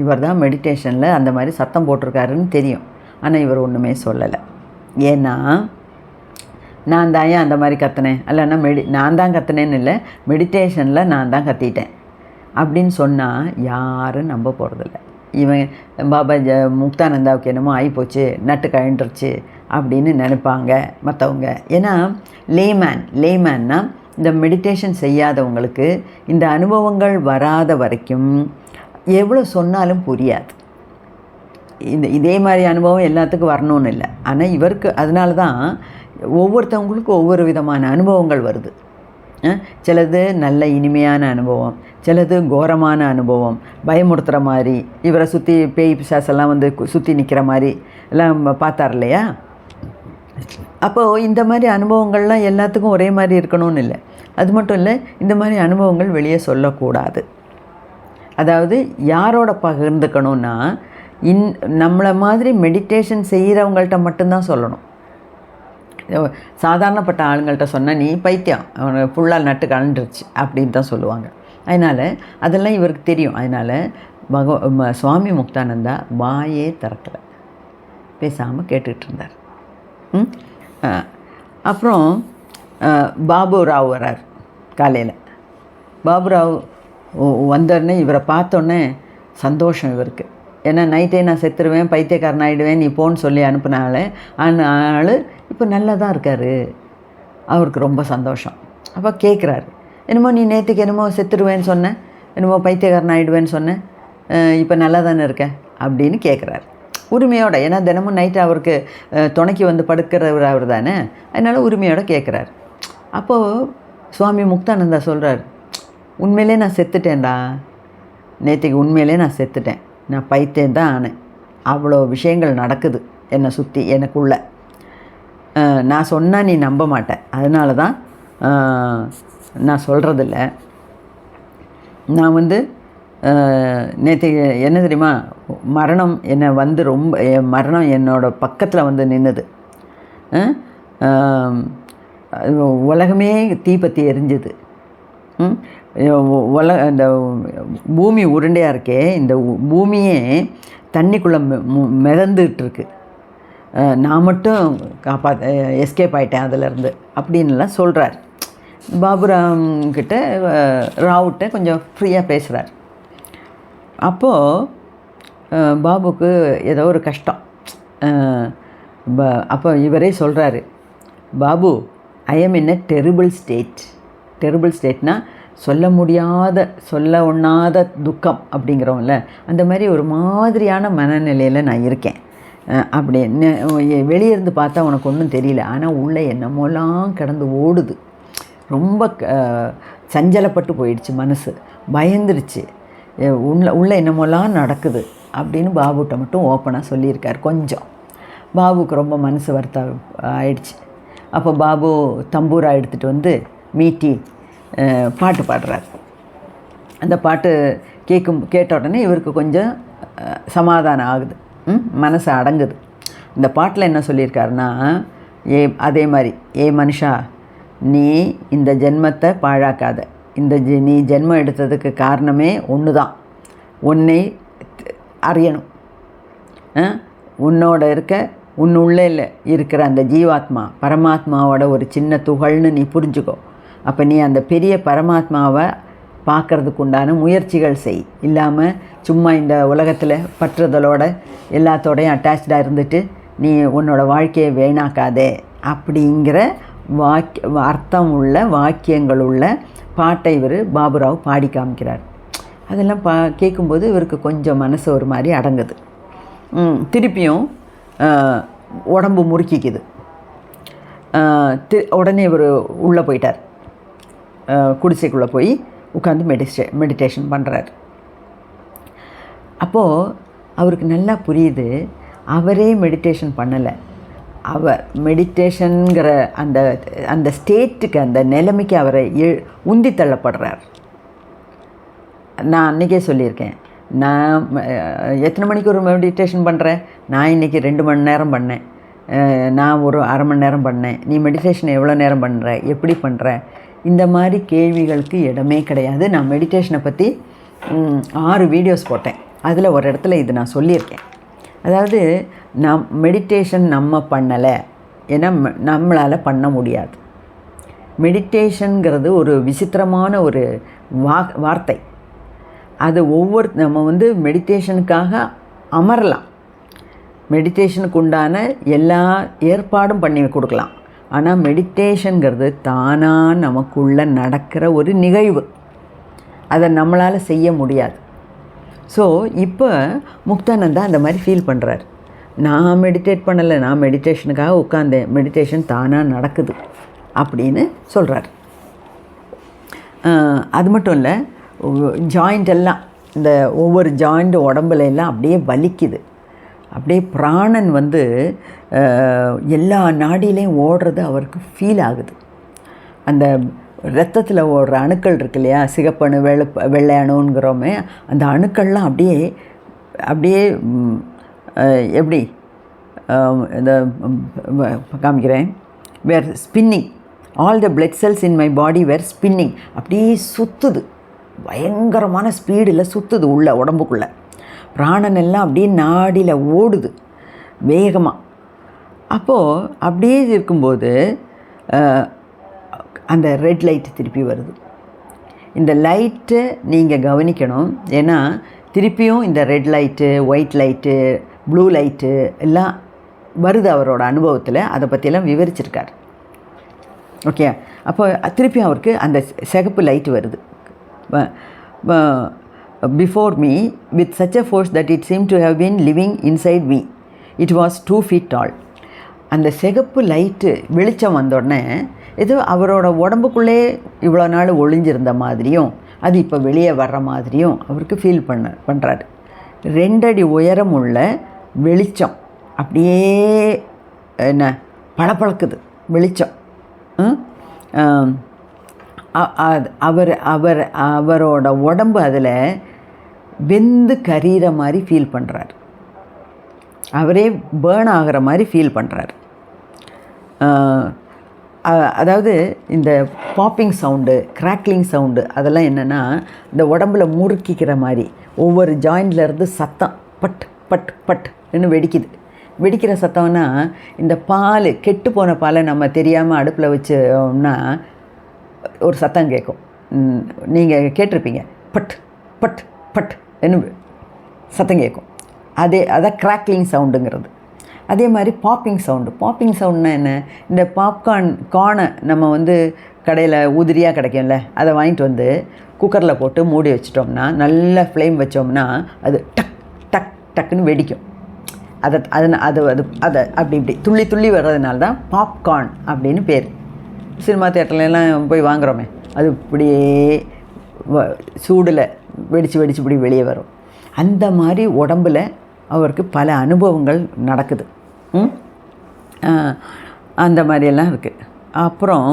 இவர் தான் மெடிடேஷனில் அந்த மாதிரி சத்தம் போட்டிருக்காருன்னு தெரியும். ஆனால் இவர் ஒன்றுமே சொல்லலை. ஏன்னா நான் தான் ஏன் அந்த மாதிரி கத்தினேன், இல்லைன்னா நான் தான் கத்தினேன்னு இல்லை, மெடிடேஷனில் நான் தான் கத்திட்டேன் அப்படின்னு சொன்னால் யாரும் நம்ப போகிறதில்ல. இவன் பாபாஜி முக்தானந்தாவுக்கு என்னமோ ஆகிப்போச்சு, நட்டு கழண்டுருச்சு அப்படின்னு நினைப்பாங்க மற்றவங்க. ஏன்னா லேமேன்னா இந்த மெடிடேஷன் செய்யாதவங்களுக்கு இந்த அனுபவங்கள் வராத வரைக்கும் எவ்வளோ சொன்னாலும் புரியாது. இதே மாதிரி அனுபவம் எல்லாத்துக்கும் வரணும்னு இல்லை, ஆனால் இவருக்கு அதனால தான் ஒவ்வொருத்தவங்களுக்கும் ஒவ்வொரு விதமான அனுபவங்கள் வருது. சிலது நல்ல இனிமையான அனுபவம், சிலது கோரமான அனுபவம், பயமுறுத்துகிற மாதிரி, இவரை சுற்றி பேய் பிசாசெல்லாம் வந்து சுற்றி நிற்கிற மாதிரி எல்லாம் பார்த்தார் இல்லையா? அப்போது இந்த மாதிரி அனுபவங்கள்லாம் எல்லாத்துக்கும் ஒரே மாதிரி இருக்கணும்னு இல்லை. அது மட்டும் இல்லை, இந்த மாதிரி அனுபவங்கள் வெளியே சொல்லக்கூடாது. அதாவது யாரோட பகிர்ந்துக்கணும்னா நம்மளை மாதிரி மெடிடேஷன் செய்கிறவங்கள்ட்ட மட்டும்தான் சொல்லணும். சாதாரணப்பட்ட ஆளுங்கள்ட்ட சொன்னால் நீ பைத்தியம், அவனுக்கு ஃபுல்லாக நட்டு கலண்டுருச்சு அப்படின்னு தான் சொல்லுவாங்க. அதனால் அதெல்லாம் இவருக்கு தெரியும். அதனால் சுவாமி முக்தானந்தா வாயே திறக்கலை, பேசாமல் கேட்டுக்கிட்டு இருந்தார். அப்புறம் பாபுராவ் வரார் காலையில். பாபுராவ் வந்தோடனே இவரை பார்த்தோன்னே சந்தோஷம் இவருக்கு. ஏன்னா நைட்டே நான் செத்துருவேன், பைத்தியக்காரன் ஆகிடுவேன், நீ போன்னு சொல்லி அனுப்புனால ஆள் இப்போ நல்லா தான் இருக்கார். அவருக்கு ரொம்ப சந்தோஷம். அப்போ கேட்குறாரு, என்னமோ நீ நேற்றுக்கு என்னமோ செத்துருவேன்னு சொன்னேன், என்னமோ பைத்தியக்காரன் ஆகிடுவேன்னு சொன்னேன், இப்போ நல்லா தானே இருக்க அப்படின்னு கேட்குறாரு உரிமையோட. ஏன்னா தினமும் நைட்டு அவருக்கு துணைக்கு வந்து படுக்கிறவர் அவர் தானே, அதனால் உரிமையோடு கேட்குறாரு. அப்போது சுவாமி முக்தானந்தா சொல்கிறார், உண்மையிலே நான் செத்துட்டேன்டா, நேற்றுக்கு உண்மையிலே நான் செத்துட்டேன், நான் பைத்தியம் தான் ஆனேன், அவ்வளோ விஷயங்கள் நடக்குது என்னை சுற்றி எனக்குள்ள, நான் சொன்னால் நீ நம்ப மாட்டேன், அதனால தான் நான் சொல்கிறதில்ல. நான் வந்து நேற்று என்ன தெரியுமா, மரணம் என்னை வந்து ரொம்ப மரணம் என்னோடய பக்கத்தில் வந்து நின்றுது. உலகமே தீப்பற்றி எரிஞ்சுது. இந்த பூமி உருண்டையாக இருக்கே, இந்த பூமியே தண்ணிக்குள்ளே மிதந்துகிட்டு இருக்கு. நான் மட்டும் எஸ்கேப் ஆகிட்டேன் அதிலேருந்து அப்படின்லாம் சொல்கிறார். பாபுராம் கிட்ட ராவுட்ட கொஞ்சம் ஃப்ரீயாக பேசுகிறார். அப்போது பாபுக்கு ஏதோ ஒரு கஷ்டம். அப்போ இவரே சொல்கிறாரு, Babu, I am in a terrible ஸ்டேட்னா சொல்ல முடியாத, சொல்ல ஒண்ணாத துக்கம் அப்படிங்கிறோம்ல, அந்த மாதிரி ஒரு மாதிரியான மனநிலையில் நான் இருக்கேன். அப்படி வெளியிருந்து பார்த்தா உனக்கு ஒன்றும் தெரியல, ஆனால் உள்ளே என்னமோலாம் கிடந்து ஓடுது. ரொம்ப சஞ்சலப்பட்டு போயிடுச்சு, மனசு பயந்துருச்சு, உள்ளே என்னமோலாம் நடக்குது அப்படின்னு பாபுகிட்ட மட்டும் ஓப்பனாக சொல்லியிருக்கார். கொஞ்சம் பாபுக்கு ரொம்ப மனசு வருத்தம் ஆயிடுச்சு. அப்போ பாபு தம்பூரா எடுத்துகிட்டு வந்து மீட்டி பாட்டு பாடுறார். அந்த பாட்டு கேட்ட உடனே இவருக்கு கொஞ்சம் சமாதானம் ஆகுது, மனசு அடங்குது. இந்த பாட்டில் என்ன சொல்லியிருக்காருன்னா, அதே மாதிரி, மனுஷா, நீ இந்த ஜென்மத்தை பாழாக்காத. நீ ஜென்மம் எடுத்ததுக்கு காரணமே ஒன்று தான், உன்னை அறியணும். உன்னோட உன்னுள்ளே இருக்கிற அந்த ஜீவாத்மா பரமாத்மாவோட ஒரு சின்ன துகள்னு நீ புரிஞ்சுக்கோ. அப்போ நீ அந்த பெரிய பரமாத்மாவை பார்க்குறதுக்கு உண்டான முயற்சிகள் செய். இல்லாமல் சும்மா இந்த உலகத்தில் பற்றுதலோட எல்லாத்தோடையும் அட்டாச்சாக இருந்துட்டு நீ உன்னோட வாழ்க்கையை வீணாக்காதே அப்படிங்கிற அர்த்தம் உள்ள வாக்கியங்கள் உள்ள பாட்டை இவர் பாபுராவ் பாடி காமிக்கிறார். அதெல்லாம் கேட்கும்போது இவருக்கு கொஞ்சம் மனசு ஒரு மாதிரி அடங்குது. திருப்பியும் உடம்பு முறுக்கிக்குது. உடனே இவர் உள்ளே போயிட்டார். குடிசைக்குள்ளே போய் உட்காந்து மெடிடேஷன் பண்ணுறார். அப்போது அவருக்கு நல்லா புரியுது, அவரே மெடிடேஷன் பண்ணலை, அவர் மெடிடேஷனுங்கிற அந்த ஸ்டேட்டுக்கு, அந்த நிலைமைக்கு அவரை உந்தி தள்ளப்படுறார். நான் அன்றைக்கே சொல்லியிருக்கேன், நான் எத்தனை மணிக்கு ஒரு மெடிடேஷன் பண்ணுறேன், நான் இன்றைக்கி 2 மணி நேரம் பண்ணேன், நான் ஒரு அரை மணி நேரம் பண்ணேன், நீ மெடிடேஷன் எவ்வளோ நேரம் பண்ணுற, எப்படி பண்ணுற, இந்த மாதிரி கேள்விகளுக்கு இடமே கிடையாது. நான் மெடிடேஷனை பற்றி 6 வீடியோஸ் போட்டேன். அதில் ஒரு இடத்துல இது நான் சொல்லியிருக்கேன். அதாவது மெடிடேஷன் நம்ம பண்ணலை, ஏன்னா நம்மளால் பண்ண முடியாது. மெடிடேஷனுங்கிறது ஒரு விசித்திரமான ஒரு வார்த்தை. அது நம்ம மெடிடேஷனுக்காக அமரலாம், மெடிடேஷனுக்கு உண்டான எல்லா ஏற்பாடும் பண்ணி கொடுக்கலாம். ஆனால் மெடிடேஷனுங்கிறது தானாக நமக்குள்ளே நடக்கிற ஒரு நிகழ்வு, அதை நம்மளால் செய்ய முடியாது. ஸோ இப்போ முக்தானந்தா அந்த மாதிரி ஃபீல் பண்ணுறார். நான் மெடிடேட் பண்ணலை, நான் மெடிடேஷனுக்காக உட்காந்தேன், மெடிடேஷன் தானாக நடக்குது அப்படின்னு சொல்கிறார். அது மட்டும் இல்லை, ஜாயிண்ட் எல்லாம், இந்த ஒவ்வொரு ஜாயிண்ட் உடம்புல எல்லாம் அப்படியே வலிக்குது. அப்படியே பிராணன் எல்லா நாடியிலையும் ஓடுறது அவருக்கு ஃபீல் ஆகுது. அந்த இரத்தத்தில் ஓடுற அணுக்கள் இருக்கு இல்லையா, சிகப்பணு வெள்ளை அணுங்கிறோமே, அந்த அணுக்கள்லாம் அப்படியே எப்படி இந்த காமிக்கிறேன், were spinning, all the blood cells in my body were spinning, அப்படியே சுற்றுது, பயங்கரமான ஸ்பீடில் சுற்றுது உள்ள உடம்புக்குள்ளே. பிராணன் எல்லாம் அப்படியே நாடியில் ஓடுது வேகமாக. அப்போது அப்படியே இருக்கும்போது அந்த ரெட் லைட் திருப்பி வருது. இந்த லைட்டு நீங்கள் கவனிக்கணும், ஏன்னா திருப்பியும் இந்த red light, white light, blue light எல்லாம் வருது அவரோட அனுபவத்தில். அதை பற்றியெல்லாம் விவரிச்சிருக்கார். ஓகே, அப்போ திருப்பியும் அவருக்கு அந்த சிகப்பு லைட்டு வருது. Before me with such a force that it seem to have been living inside me, it was 2 feet tall. அந்த சிகப்பு லைட்டு வெளிச்சம் வந்தோடனே ஏதோ அவரோட உடம்புக்குள்ளே இவ்வளோ நாள் ஒளிஞ்சிருந்த மாதிரியும் அது இப்போ வெளியே வர்ற மாதிரியும் அவருக்கு ஃபீல் பண்ணுறாரு. 2 அடி உயரம் உள்ள வெளிச்சம் அப்படியே என்ன பளபளக்குது வெளிச்சம். அவரோட உடம்பு அதில் வெந்து கரிகிற மாதிரி ஃபீல் பண்ணுறார். அவரே பேர்ன் ஆகிற மாதிரி ஃபீல் பண்ணுறார். அதாவது இந்த பாப்பிங் சவுண்டு, கிராக்லிங் சவுண்டு, அதெல்லாம் என்னென்னா இந்த உடம்புல முறுக்கிக்கிற மாதிரி ஒவ்வொரு ஜாயிண்ட்லேருந்து சத்தம் பட் பட் பட்னு வெடிக்குது. வெடிக்கிற சத்தம்னா இந்த பால் கெட்டு போன பாலை நம்ம தெரியாமல் அடுப்பில் வச்சோம்னா ஒரு சத்தம் கேட்கும். நீங்கள் கேட்டிருப்பீங்க, பட் பட் பட் என்ன சத்தம் கேட்கும். அதான் கிராக்லிங் சவுண்டுங்கிறது. அதே மாதிரி பாப்பிங் சவுண்டுனா என்ன? இந்த கார்னை நம்ம வந்து கடையில் உதிரியாக கிடைக்கும்ல, அதை வாங்கிட்டு வந்து குக்கரில் போட்டு மூடி வச்சிட்டோம்னா, நல்ல ஃப்ளேம் வச்சோம்னா அது டக் டக் டக்குன்னு வெடிக்கும். அதை அப்படி இப்படி துள்ளி துள்ளி வர்றதுனால தான் பாப்கார்ன் அப்படின்னு பேர். சினிமா தியேட்டர்லாம் போய் வாங்குகிறோமே, அது இப்படியே சூடில் வெடித்து இப்படி வெளியே வரும். அந்த மாதிரி உடம்பில் அவருக்கு பல அனுபவங்கள் நடக்குது. அந்த மாதிரியெல்லாம் இருக்குது. அப்புறம்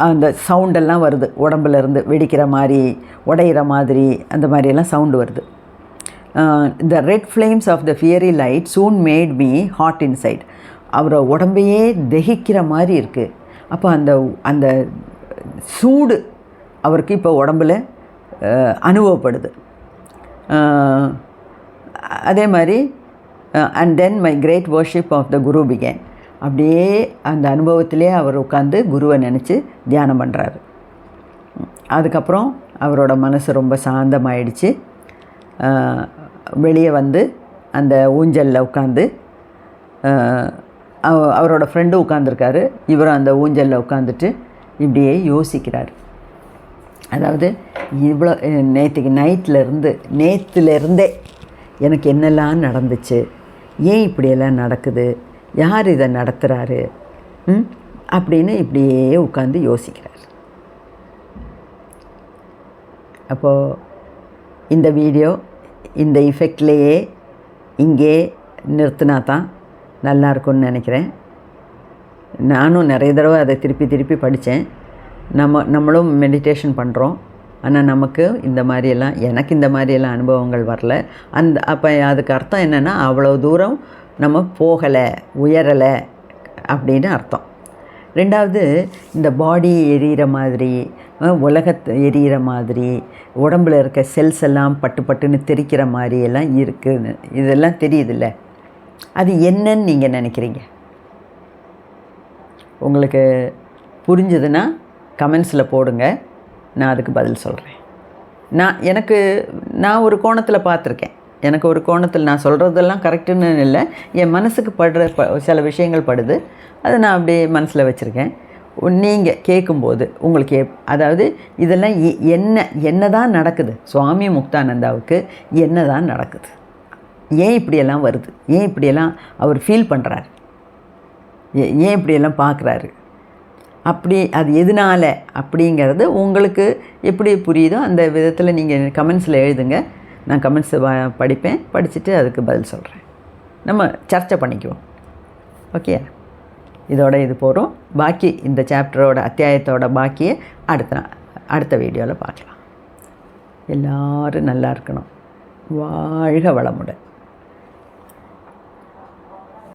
அந்த சவுண்டெல்லாம் வருது, உடம்புலேருந்து வெடிக்கிற மாதிரி, உடையிற மாதிரி, அந்த மாதிரியெல்லாம் சவுண்டு வருது. The red flames of the fiery light soon made me hot inside. அவரை உடம்பையே தகிக்கிற மாதிரி இருக்குது. அப்போ அந்த சூடு அவருக்கு இப்போ உடம்பில் அனுபவப்படுது. அதே மாதிரி and then my great worship of the guru began. அப்படியே அந்த அனுபவத்திலே அவர் உட்காந்து குருவை நினச்சி தியானம் பண்ணுறாரு. அதுக்கப்புறம் அவரோட மனசு ரொம்ப சாந்தமாயிடுச்சு. வெளியே வந்து அந்த ஊஞ்சலில் உட்காந்து அவரோட ஃப்ரெண்டு உட்காந்துருக்காரு. இவரும் அந்த ஊஞ்சலில் உட்காந்துட்டு இப்படியே யோசிக்கிறார். அதாவது இவ்வளோ நேற்றுலேருந்தே எனக்கு என்னெல்லாம் நடந்துச்சு, ஏன் இப்படியெல்லாம் நடக்குது, யார் இதை நடத்துகிறாரு அப்படின்னு இப்படியே உட்காந்து யோசிக்கிறார். அப்போது இந்த வீடியோ இந்த இஃபெக்ட்லேயே இங்கே நிறுத்தினா தான் நல்லாயிருக்கும்னு நினைக்கிறேன். நானும் நிறைய தடவை அதை திருப்பி படித்தேன். நம்மளும் மெடிடேஷன் பண்ணுறோம். ஆனால் நமக்கு எனக்கு இந்த மாதிரியெல்லாம் அனுபவங்கள் வரல. அப்போ அதுக்கு அர்த்தம் என்னென்னா, அவ்வளோ தூரம் நம்ம போகலை, உயரலை அப்படின்னு அர்த்தம். ரெண்டாவது, இந்த பாடி எரியிற மாதிரி, உலகத்தை எரியிற மாதிரி, உடம்பில் இருக்க செல்ஸ் எல்லாம் பட்டுன்னு தெரிக்கிற மாதிரி எல்லாம் இருக்குதுன்னு இதெல்லாம் தெரியுதில்ல, அது என்னன்னு நீங்கள் நினைக்கிறீங்க? உங்களுக்கு புரிஞ்சதுன்னா கமெண்ட்ஸில் போடுங்க, நான் அதுக்கு பதில் சொல்கிறேன். நான் ஒரு கோணத்தில் பார்த்துருக்கேன். எனக்கு ஒரு கோணத்தில் நான் சொல்கிறதெல்லாம் கரெக்டுன்னு இல்லை, என் மனசுக்கு சில விஷயங்கள் படுது, அதை நான் அப்படியே மனசில் வச்சுருக்கேன். நீங்கள் கேட்கும்போது உங்களுக்கு அதாவது இதெல்லாம் என்ன தான் நடக்குது, சுவாமி முக்தானந்தாவுக்கு என்ன தான் நடக்குது, ஏன் இப்படியெல்லாம் வருது, ஏன் இப்படியெல்லாம் அவர் ஃபீல் பண்ணுறாரு, ஏன் இப்படியெல்லாம் பார்க்குறாரு, அது எதனால் அப்படிங்கிறது உங்களுக்கு எப்படி புரியுதோ அந்த விதத்தில் நீங்கள் கமெண்ட்ஸில் எழுதுங்க. நான் கமெண்ட்ஸை படிப்பேன், படிச்சுட்டு அதுக்கு பதில் சொல்கிறேன். நம்ம சர்ச்சை பண்ணிக்குவோம். ஓகே, இதோட இது போகிறோம். பாக்கி இந்த சாப்டரோட அத்தியாயத்தோட பாக்கியை அடுத்த வீடியோவில் பார்க்கலாம். எல்லோரும் நல்லா இருக்கணும். வாழ்க வளமுடன்.